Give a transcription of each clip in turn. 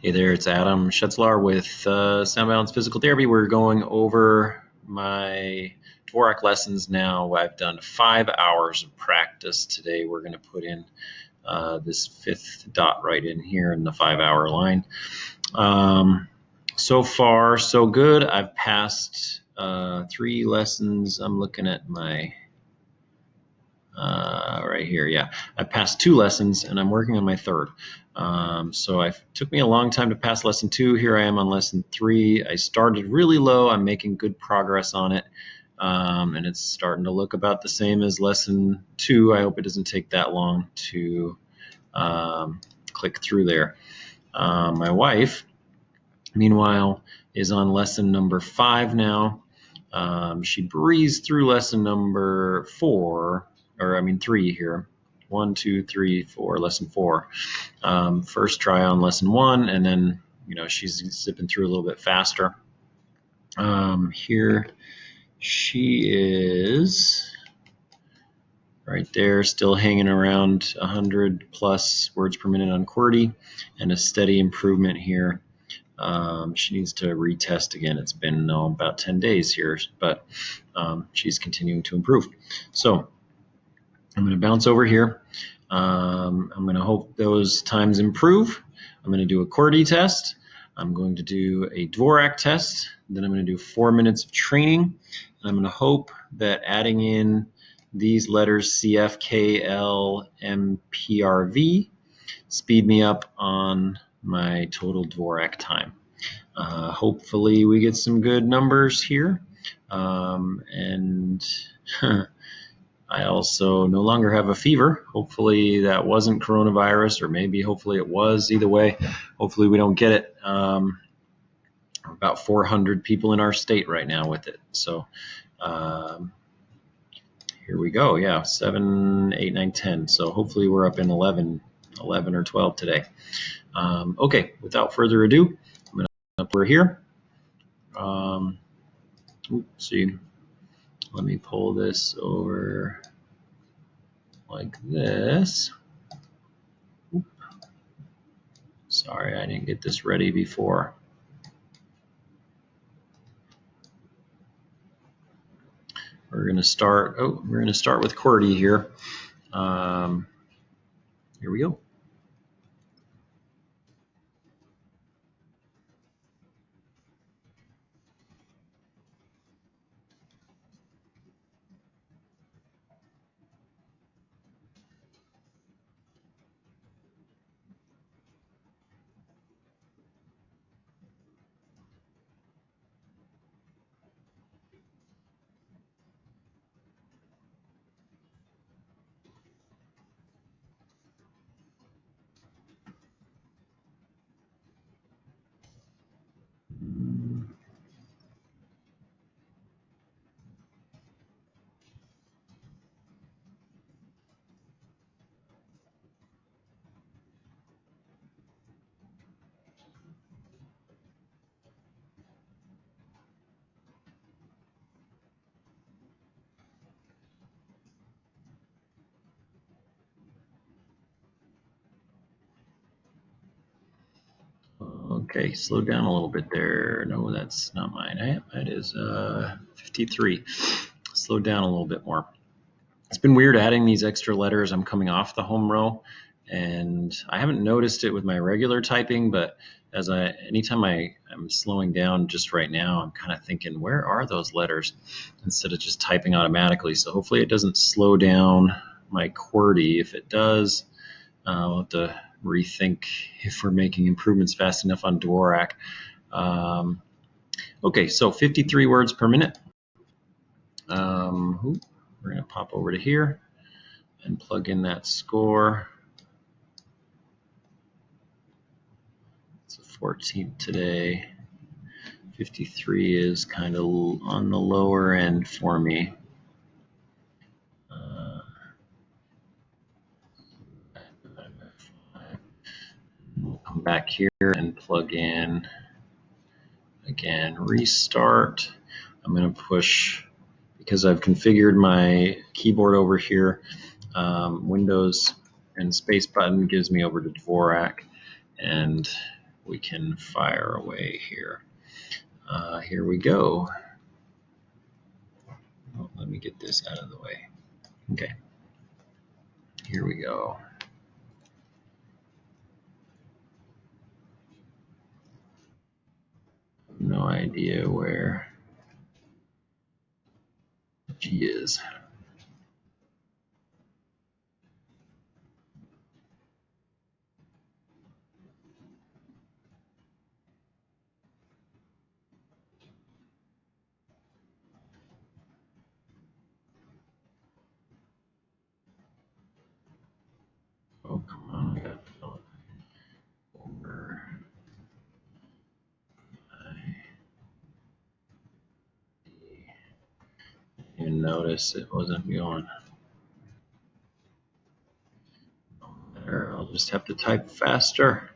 Hey there, it's Adam Shetzlar with Sound Balance Physical Therapy. We're going over my Dvorak lessons now. I've done 5 hours of practice today. We're going to put in this 5th dot right in here in the 5-hour line. So far, so good. I've passed 3 lessons. I'm looking at my right here. Yeah, I passed 2 lessons and I'm working on my 3rd. So it took me a long time to pass lesson 2. Here I am on lesson 3. I started really low. I'm making good progress on it. And it's starting to look about the same as lesson 2. I hope it doesn't take that long to click through there. My wife, meanwhile, is on lesson number 5 now. She breezed through lesson number 3 here. 1, 2, 3, 4, lesson 4. First try on lesson 1, and then she's zipping through a little bit faster. Here she is right there, still hanging around 100 plus words per minute on Qwerty, and a steady improvement here. She needs to retest again. It's been about 10 days here, but she's continuing to improve. So I'm going to bounce over here. I'm going to hope those times improve. I'm going to do a Qwerty test. I'm going to do a Dvorak test. Then I'm going to do 4 minutes of training. And I'm going to hope that adding in these letters CFKLMPRV speed me up on my total Dvorak time. Hopefully we get some good numbers here. And I also no longer have a fever. Hopefully that wasn't coronavirus, or hopefully it was. Either way, hopefully we don't get it. About 400 people in our state right now with it. So here we go. Yeah, 7, 8, 9, 10. So hopefully we're up in 11 or 12 today. Okay, without further ado, I'm going to up here. See, let me pull this over like this. Oop. Sorry, I didn't get this ready before. We're going to start. We're going to start with Qwerty here. Here we go. Okay, slow down a little bit there. No, that's not mine. That is 53. Slow down a little bit more. It's been weird adding these extra letters. I'm coming off the home row, and I haven't noticed it with my regular typing, but anytime I'm slowing down just right now, I'm kind of thinking, where are those letters, instead of just typing automatically. So hopefully it doesn't slow down my Qwerty. If it does, we'll have to rethink if we're making improvements fast enough on Dvorak. Okay, so 53 words per minute. We're going to pop over to here and plug in that score. It's the 14th today. 53 is kind of on the lower end for me. We'll come back here and plug in again, restart. I'm going to push, because I've configured my keyboard over here, Windows and space button gives me over to Dvorak, and we can fire away here. Here we go. Oh, let me get this out of the way. Okay, here we go. No idea where she is. Oh, come on, I got to fill it over. You notice it wasn't going there. I'll just have to type faster.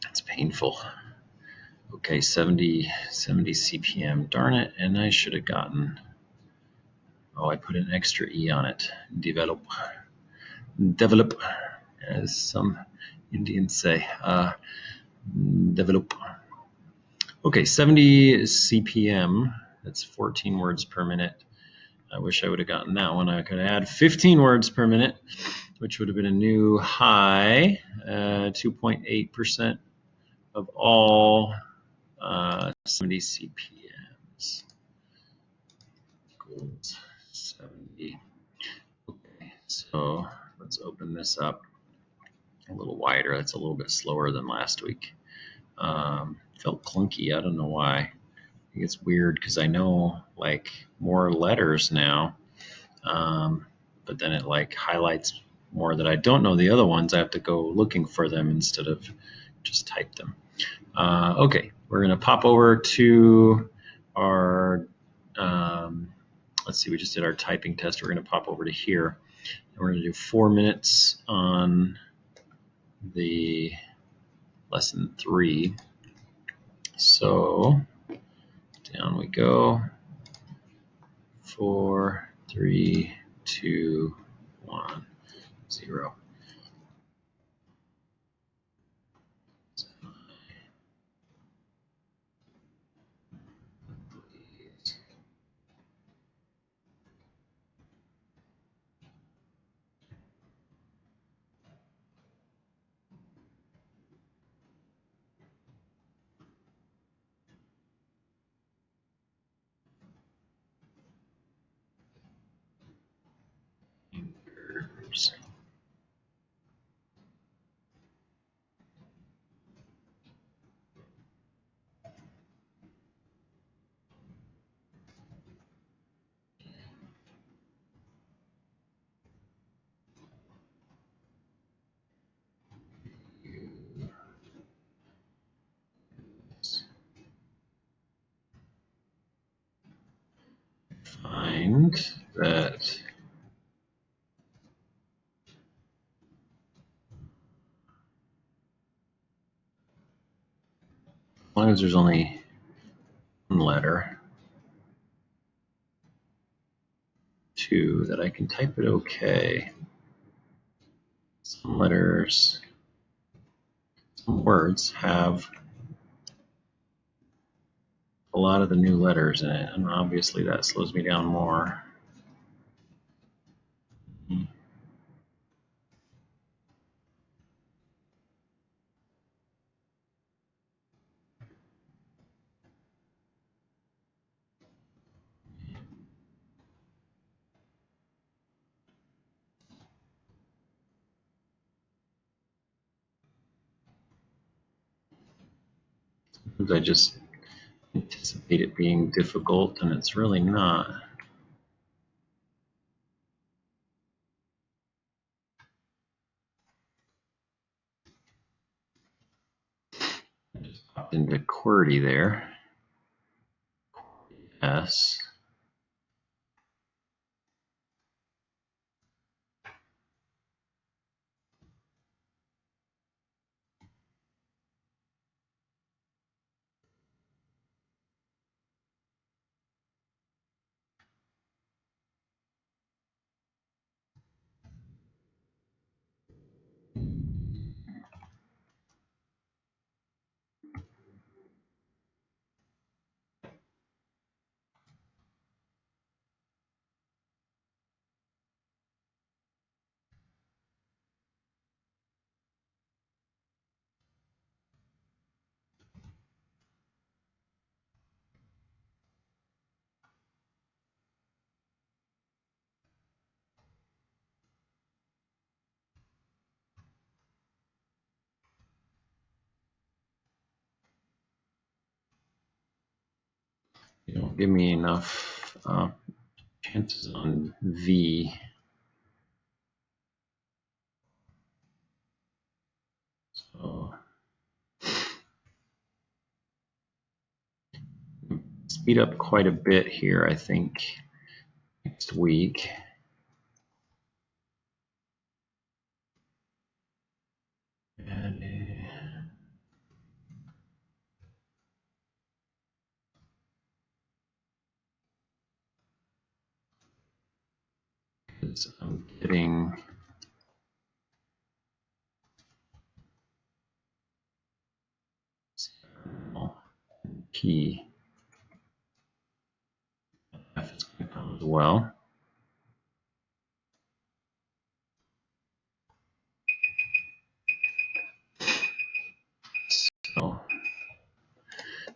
It's painful. Okay, 70 CPM. Darn it, and I should have gotten, oh, I put an extra E on it. Develop, as some Indians say. Develop. Okay, 70 CPM. That's 14 words per minute. I wish I would have gotten that one. I could add 15 words per minute, which would have been a new high. 2.8% of all 70 CPMs. Equals 70. Okay, so let's open this up a little wider. That's a little bit slower than last week. Felt clunky. I don't know why. I think it's weird because I know like more letters now, but then it like highlights more that I don't know the other ones. I have to go looking for them instead of just type them. Okay, we're going to pop over to our, let's see, we just did our typing test. We're going to pop over to here. And we're going to do 4 minutes on the lesson 3. So down we go. 4, 3, 2, 1, 0. Fingers. Find that as long as there's only one letter, 2, that I can type it okay. Some letters, some words have a lot of the new letters in it, and obviously that slows me down more. Sometimes I just anticipate it being difficult, and it's really not. I just popped into Qwerty there. S. You don't give me enough chances on V. So speed up quite a bit here, I think, next week. Because I'm getting P. F is going to come as well. So,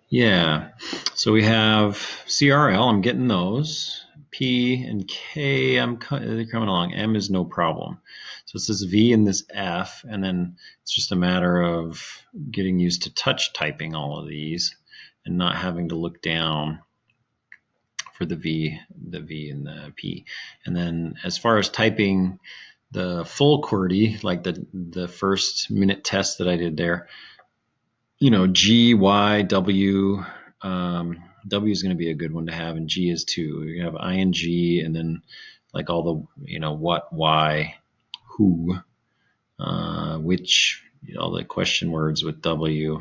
yeah. So we have CRL, I'm getting those. P and K, they're coming along. M is no problem. So it's this V and this F, and then it's just a matter of getting used to touch typing all of these and not having to look down for the V and the P. And then as far as typing the full QWERTY, like the first minute test that I did there, you know, G, Y, W, W is going to be a good one to have, and G is too. You have ing, and then like all the, you know, what, why, who, which, you know, all the question words with W.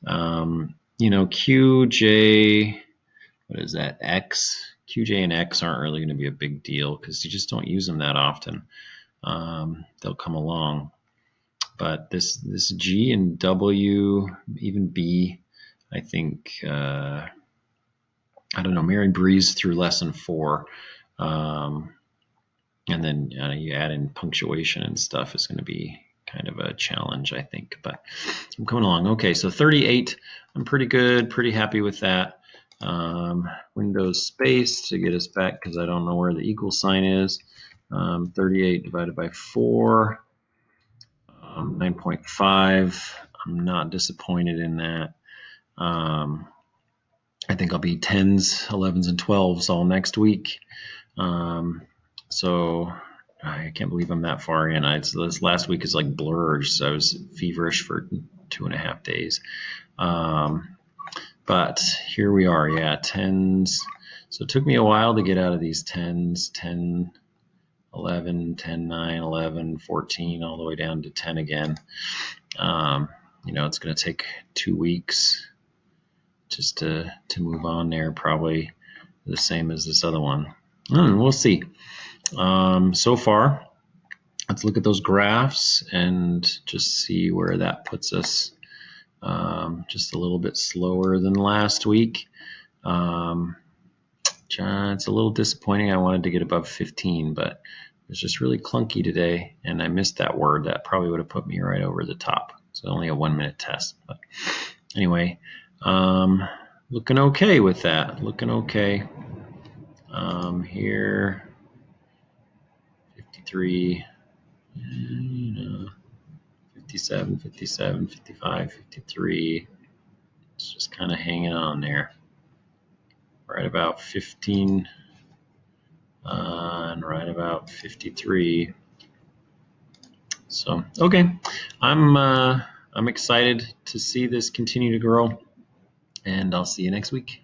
You know, Q, J, what is that, X? Q, J, and X aren't really going to be a big deal because you just don't use them that often. They'll come along. But this G and W, even B, I think, I don't know, Mary breezed through lesson 4. And then you add in punctuation and stuff is going to be kind of a challenge, I think. But I'm coming along. Okay, so 38, I'm pretty good, pretty happy with that. Windows space to get us back because I don't know where the equal sign is. 38 divided by 4. 9.5. I'm not disappointed in that. I think I'll be 10s, 11s, and 12s all next week. So I can't believe I'm that far in. This last week is like blurred. So I was feverish for 2.5 days. But here we are. Yeah, 10s. So it took me a while to get out of these 10s, 10, 11, 10, 9, 11, 14, all the way down to 10 again. You know, it's going to take 2 weeks just to move on there, probably the same as this other one. We'll see. So far, let's look at those graphs and just see where that puts us. Just a little bit slower than last week. It's a little disappointing. I wanted to get above 15, but it's just really clunky today, and I missed that word. That probably would have put me right over the top. So only a 1-minute test. But anyway, looking okay with that. Looking okay. Here, 53, 57, 57, 55, 53. It's just kind of hanging on there. Right about 15 and right about 53. So, okay, I'm excited to see this continue to grow, and I'll see you next week.